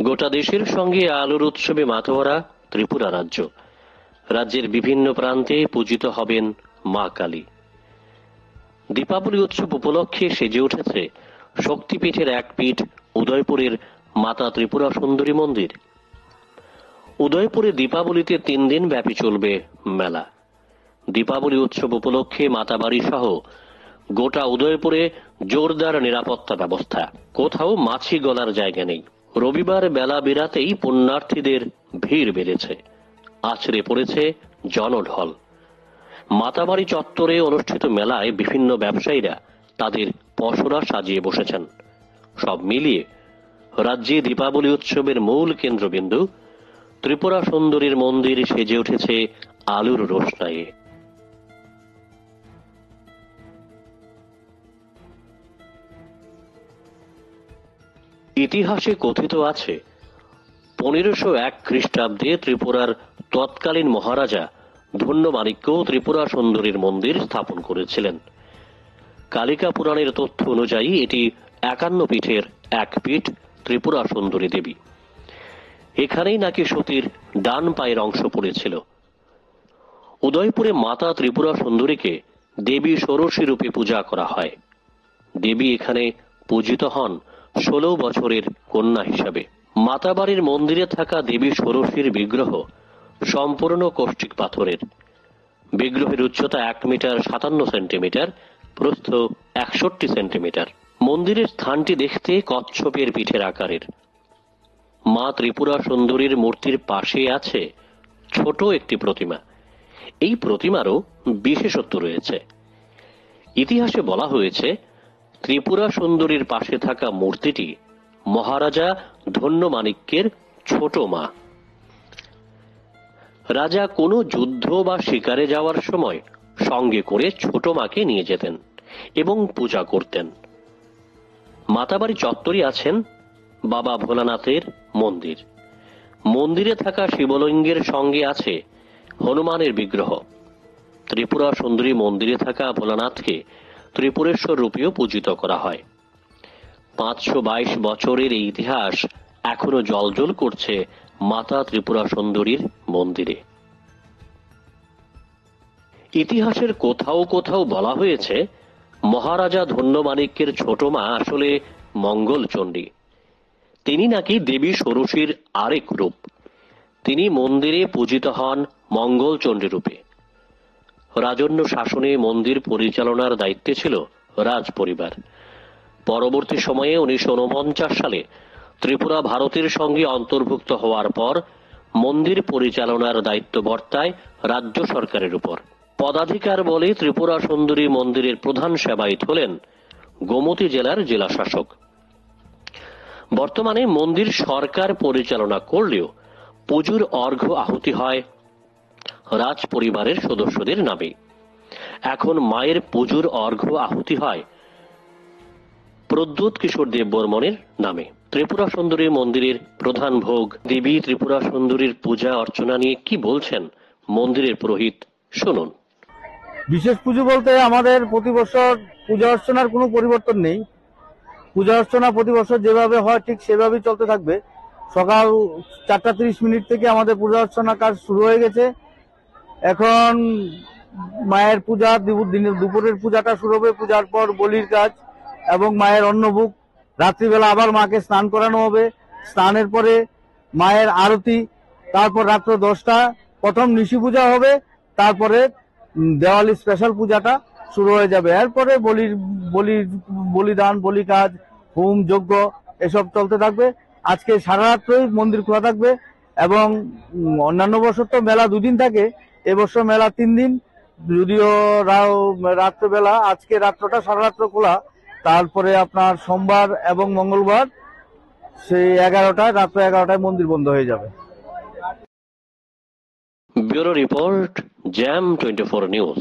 গোটা দেশের সঙ্গে আলোর উৎসবে মাতোয়ারা ত্রিপুরা রাজ্য। রাজ্যের বিভিন্ন প্রান্তে পূজিত হবেন মা কালী। দীপাবলি উৎসব উপলক্ষে সেজে উঠেছে শক্তিপীঠের এক পীঠ উদয়পুরের মাতা ত্রিপুরা সুন্দরী মন্দির। উদয়পুরে দীপাবলিতে 3 দিন ব্যাপী চলবে মেলা। দীপাবলি উৎসব উপলক্ষে মাতাবাড়ি সহ গোটা উদয়পুরে জোরদার নিরাপত্তা ব্যবস্থা, কোথাও মাছি গলার জায়গা নেই। রবিবার বেলা বেরাতেই পুণ্যার্থীদের ভিড় বেড়েছে, আছড়ে পড়েছে জনঢল। মাতাবাড়ি চত্বরে অনুষ্ঠিত মেলায় বিভিন্ন ব্যবসায়ীরা তাদের পসরা সাজিয়ে বসেছেন। সব মিলিয়ে রাজ্যে দীপাবলি উৎসবের মূল কেন্দ্রবিন্দু ত্রিপুরা সুন্দরীর মন্দির সেজে উঠেছে আলোর রোশনাইয়ে। ইতিহাসে কথিত আছে 1501 খ্রিস্টাব্দে ত্রিপুরার তৎকালীন মহারাজা ধন্যমাণিক্য ত্রিপুরা সুন্দরীর মন্দির স্থাপন করেছিলেন। কালিকা পুরাণের তথ্য অনুযায়ী এটি 51 পীঠের এক পীঠ ত্রিপুরা সুন্দরী দেবী। এখানেই নাকি সতীর ডান পায়ের অংশ পড়েছিল। উদয়পুরে মাতা ত্রিপুরা সুন্দরীকে দেবী ষোড়শী রূপে পূজা করা হয়। দেবী এখানে পূজিত হন 16 বছরের কন্যা হিসাবে। মাতাবাড়ির মন্দিরে থাকা দেবী ষোড়শীর বিগ্রহ সম্পূর্ণ কৌষ্টিক পাথরের। বিগ্রহের উচ্চতা 1 মিটার 57 সেন্টিমিটার, প্রস্থ 61 সেন্টিমিটার। মন্দিরের স্থানটি দেখতে কচ্ছপের পিঠের আকারের। মা ত্রিপুরা সুন্দরীর মূর্তির পাশে আছে ছোট একটি প্রতিমা। এই প্রতিমারও বিশেষত্ব রয়েছে। ইতিহাসে বলা হয়েছে ত্রিপুরা সুন্দরীর পাশে থাকা মূর্তিটি মহারাজা ধন্যমাণিক্যের ছোট মা। রাজা কোনো যুদ্ধ বা শিকারে যাওয়ার সময় সঙ্গে করে ছোট মাকে নিয়ে যেতেন এবং পূজা করতেন। মাতাবাড়ি চত্বরে আছেন বাবা ভোলানাথের মন্দির। মন্দিরে থাকা শিবলিঙ্গের সঙ্গে আছে হনুমানের বিগ্রহ। ত্রিপুরা সুন্দরী মন্দিরে থাকা ভোলানাথকে ত্রিপুরেশ্বর রূপেও পূজিত করা হয়। 522 বছরের এই ইতিহাস এখনো জ্বলজ্বল করছে মাতা ত্রিপুরা সুন্দরীর মন্দিরে। ইতিহাসের কোথাও কোথাও বলা হয়েছে মহারাজা ধন্যমাণিক্যের ছোট মা আসলে মঙ্গলচণ্ডী। তিনি নাকি দেবী ষোড়শীর আরেক রূপ। তিনি মন্দিরে পূজিত হন মঙ্গলচণ্ডী রূপে। রাজন্য শাসনে মন্দির পরিচালনার দায়িত্বে ছিল রাজ পরিবার। পরবর্তী সময়ে 1949 সালে ত্রিপুরা ভারতের সঙ্গে অন্তর্ভুক্ত হওয়ার পর মন্দির পরিচালনার দায়িত্ব বর্তায় রাজ্য সরকারের উপর। পদাধিকার বলে ত্রিপুরা সুন্দরী মন্দিরের প্রধান সেবায়িত হলেন গোমতী জেলার জেলা শাসক। বর্তমানে মন্দির সরকার পরিচালনা করলেও পুজোর অর্ঘ্য আহুতি হয় রাজ পরিবারের সদস্যদের নামে। এখন মায়ের পুজোর অর্ঘ্য আহুতি হয় প্রদ্যোৎ কিশোর দেববর্মনের নামে। ত্রিপুরা সুন্দরী মন্দিরের প্রধান ভোগ দেবী ত্রিপুরা সুন্দরীর পূজা অর্চনা নিয়ে কি বলছেন মন্দিরের পুরোহিত, শুনুন। বিশেষ পুজো বলতে আমাদের প্রতি বছর পূজা অর্চনার কোনো পরিবর্তন নেই। পূজা অর্চনা প্রতি বছর যেভাবে হয় ঠিক সেভাবেই চলতে থাকবে। সকাল 4:30 থেকে আমাদের পূজা অর্চনা কাজ শুরু হয়ে গেছে। এখন মায়ের পূজা, দুপুরের পূজাটা শুরু হবে। পূজার পর বলির কাজ এবং মায়ের অন্নভোগ। রাত্রিবেলা আবার মাকে স্নান করানো হবে। স্নানের পরে মায়ের আরতি, তারপর রাত্র 10টা প্রথম নিশি পূজা হবে। তারপরে দেওয়ালি স্পেশাল পূজাটা শুরু হয়ে যাবে। এরপরে বলিদান, বলি কাজ, হোম যজ্ঞ এসব চলতে থাকবে। আজকে সারা রাত্রই মন্দির খোলা থাকবে এবং অন্যান্য বছর তো মেলা 2 দিন থাকে, এবছর মেলা 3 দিন। যদিও রাত্রবেলা, আজকে রাত্রটা সারা রাত্র খোলা। তারপরে আপনার সোমবার এবং মঙ্গলবার সেই রাত্র 11টায় মন্দির বন্ধ হয়ে যাবে। Bureau report, jam 24 news.